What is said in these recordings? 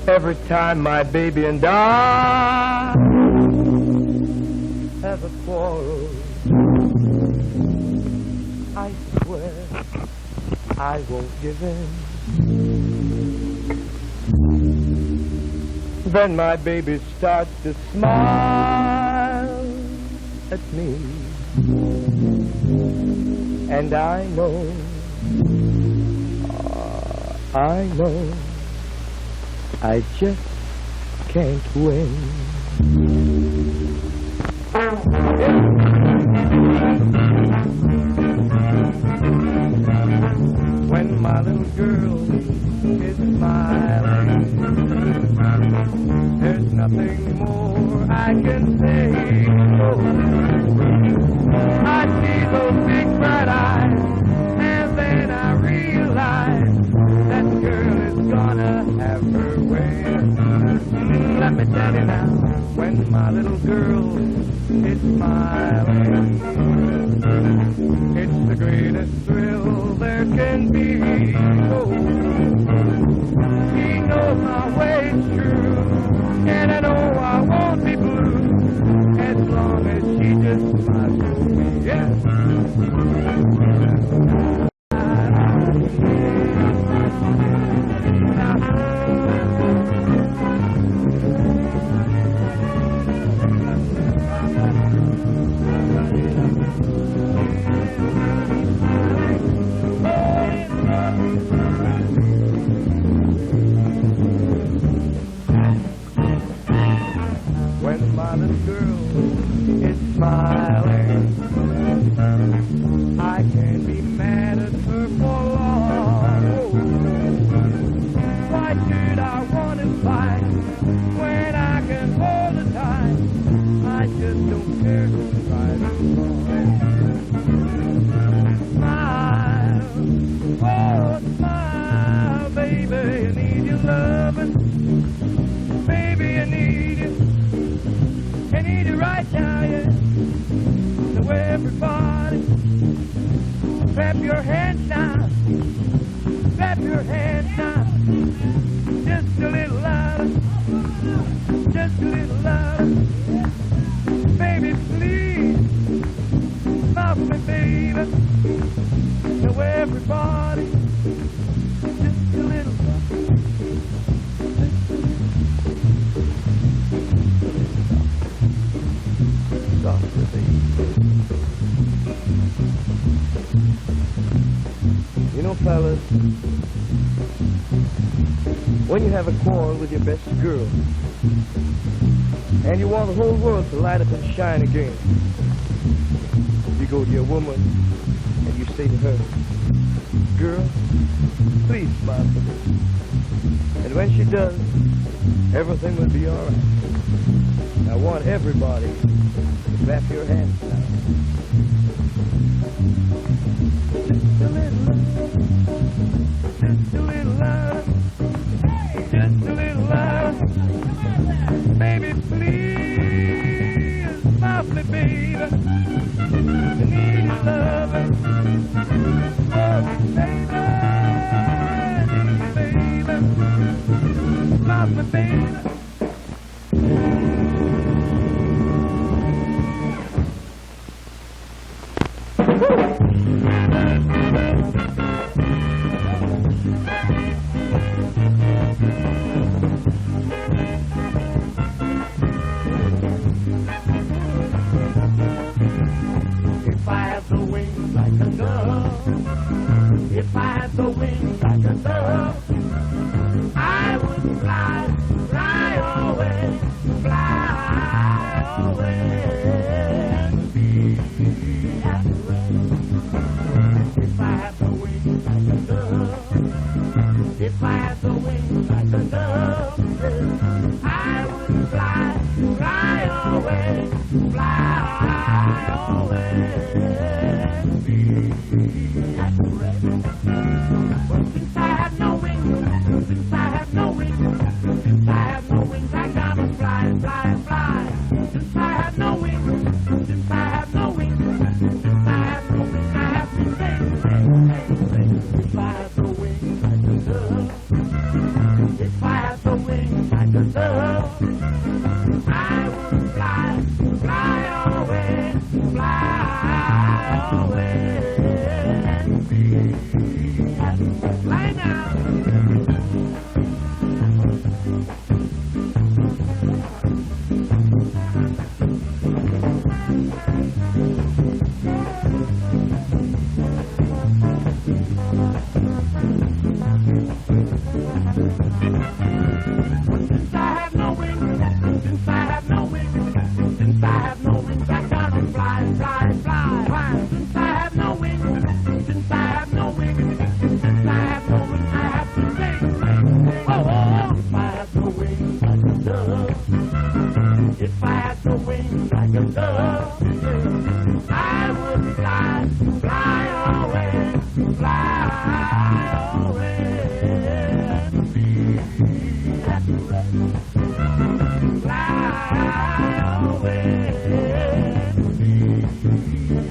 Every time my baby and I have a quarrel, I swear I won't give in. Then my baby starts to smile at me, and I know I just can't win. When my little girl is smiling, there's nothing more I can say. Oh, I see those big bright eyes, and then I realize that girl is gonna have her way. Let me tell you now, when my little girl is smiling, it's the greatest thrill there can be. Oh, she knows my way through, and I know I won't be blue as long as she just smiles at me. Yeah. When my little girl is smiling, I can't be mad at her for long. Oh, why should I want to fight when I can hold her tight? I just don't care who's right or wrong. Smile, oh smile, baby, I need your loving. Baby, I need you. I need it right now, yeah. So everybody, clap your hands now. Clap your hands now. Just a little louder. Just a little louder. Baby, please. Love me, baby. So everybody, just a little louder. You know, fellas, when you have a quarrel with your best girl and you want the whole world to light up and shine again, you go to your woman and you say to her, girl, please smile for me. And when she does, everything will be all right. I want everybody to clap your hands now. Just a little louder. Just a little louder. Just a little louder. Baby, please, smile for me, baby. I need your loving. Oh, baby, I need you, baby. Smile for me, baby. If I had the wings like a dove, I would fly, fly away, fly away and be at rest. If I had the wings like a dove, if I had the wings like a dove, I would fly, fly away, fly away and be at rest. But since I have no wings, since I have no wings, since I have no wings, I gotta fly, fly, fly. Since I have no wings, since I have no wings, since I have no wings, I have to sing, sing, sing, sing. If I had the wings like a dove, if I had the wings like a dove, I would fly, fly away, fly away and be at rest. Fly now. Since I have no wings, since I have no wings, since I have no wings, I gotta fly, fly, fly, fly. Since I have no wings, since I have no wings, since I have no wings, I have to sing, sing, sing. Oh, oh, if I had the wings like a dove, if I had the wings like a dove, I would fly, fly away, fly away and be at rest. Fly away and be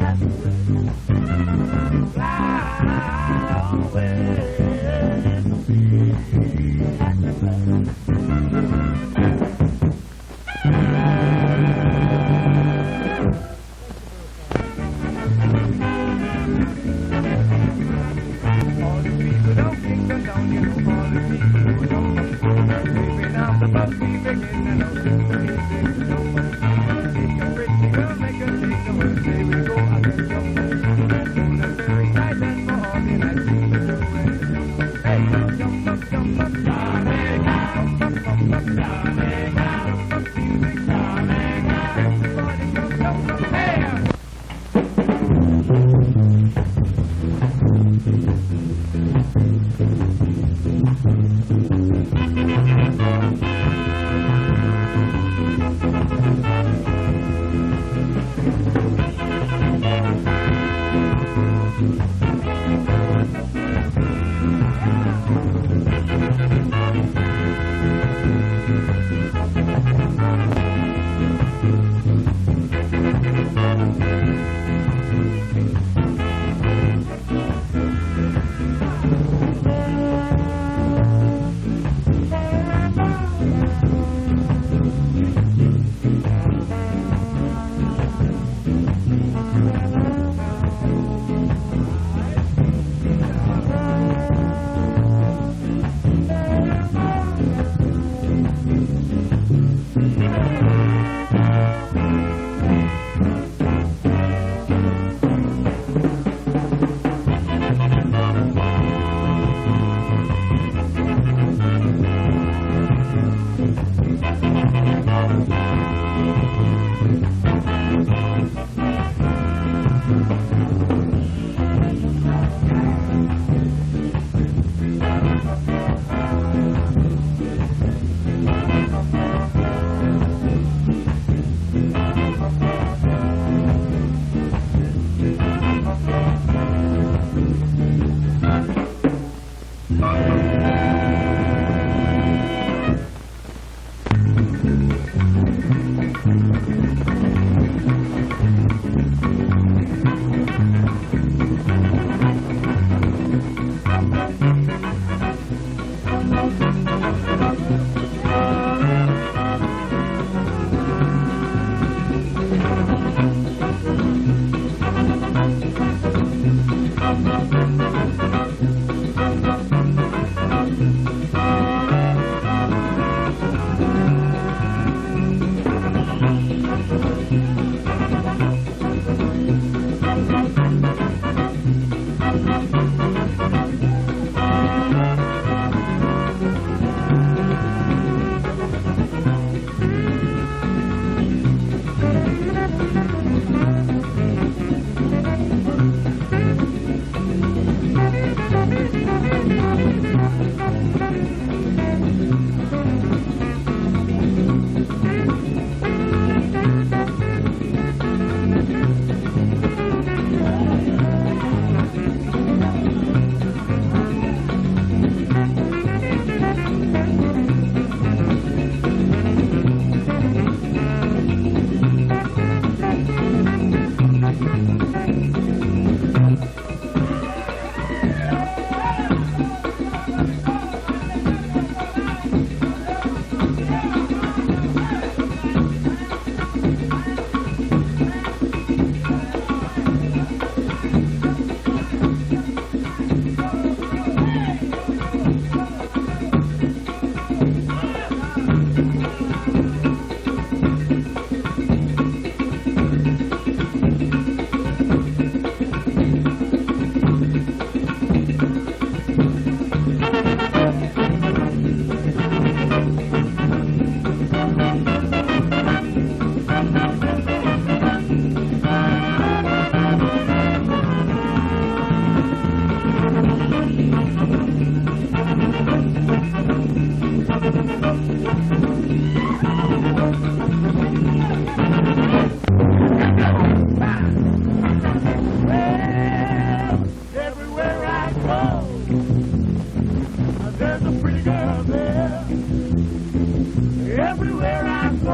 at rest. Fly away and be at rest. All the people don't think them down, you know, all the people who don't. Living out the bus, we begin and out in the music, take a pretty girl, make her sing the words, they will go out and jump. Hold her very tight and for all the night, she will do it. Hey, jump up, Jamaica, jump up, Jamaica, jump up, Jamaica, everybody jump up, hey!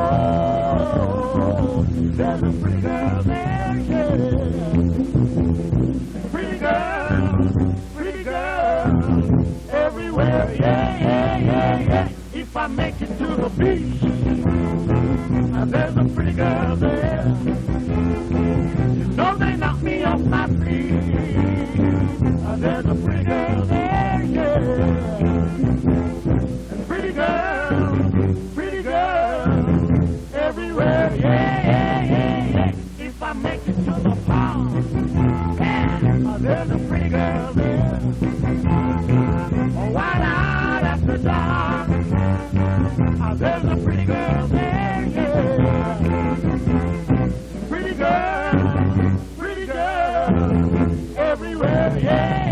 Oh, there's a pretty girl there, yeah. Pretty girl, everywhere, yeah. If I make it to the beach, there's a pretty girl there. You know they knock me off my feet. There's a pretty girl there, yeah. And pretty girl, everywhere, yeah. If I make it to the pond, yeah, there's a pretty girl there. Oh, right out after dark, there's a pretty girl there, yeah. Pretty girl, everywhere, yeah.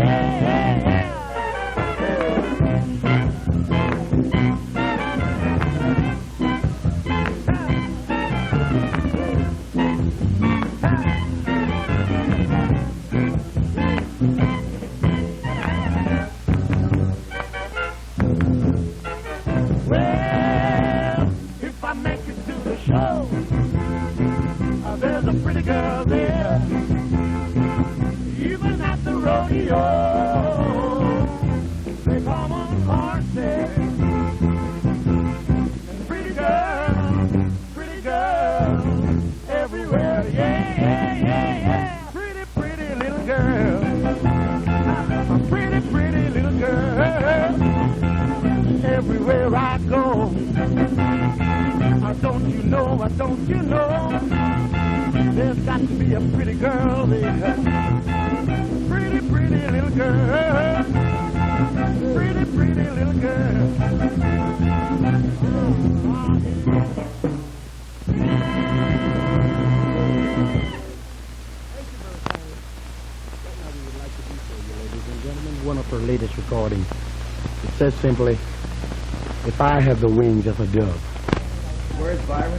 Well, if I make it to the show, there's a pretty girl there. Even at the rodeo, they come on horses. And pretty girl, everywhere, yeah. Pretty little girl, a pretty little girl. Everywhere I go, don't you know, there's got to be a pretty girl there. Pretty little girl, pretty little girl. One of her latest recordings. It says simply, if I have the wings of a dove. Where's Byron?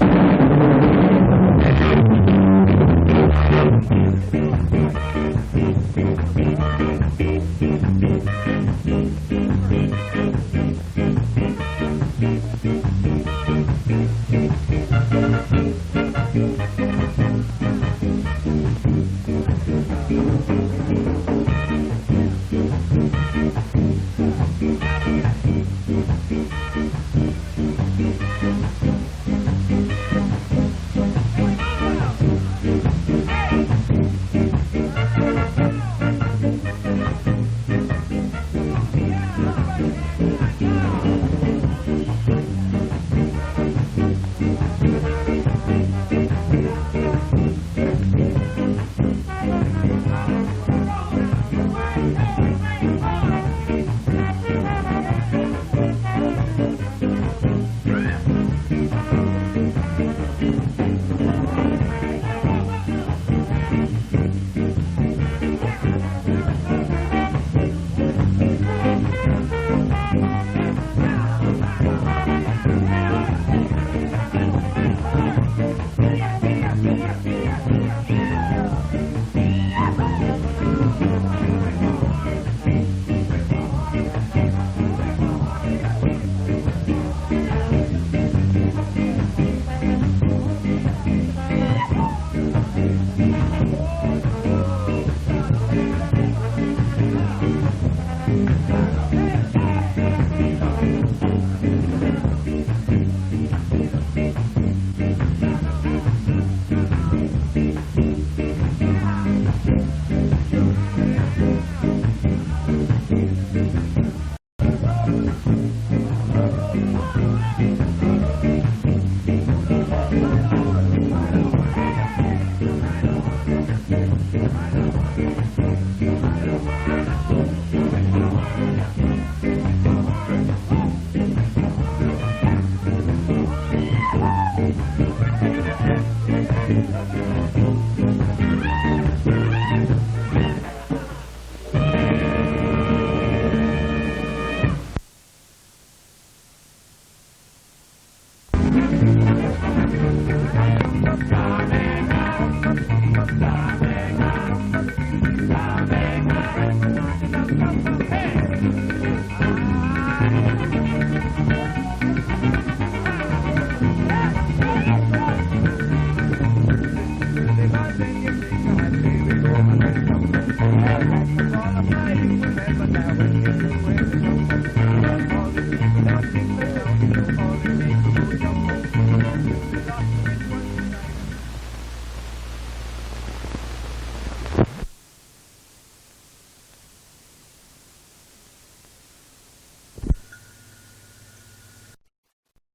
I'm gonna fly you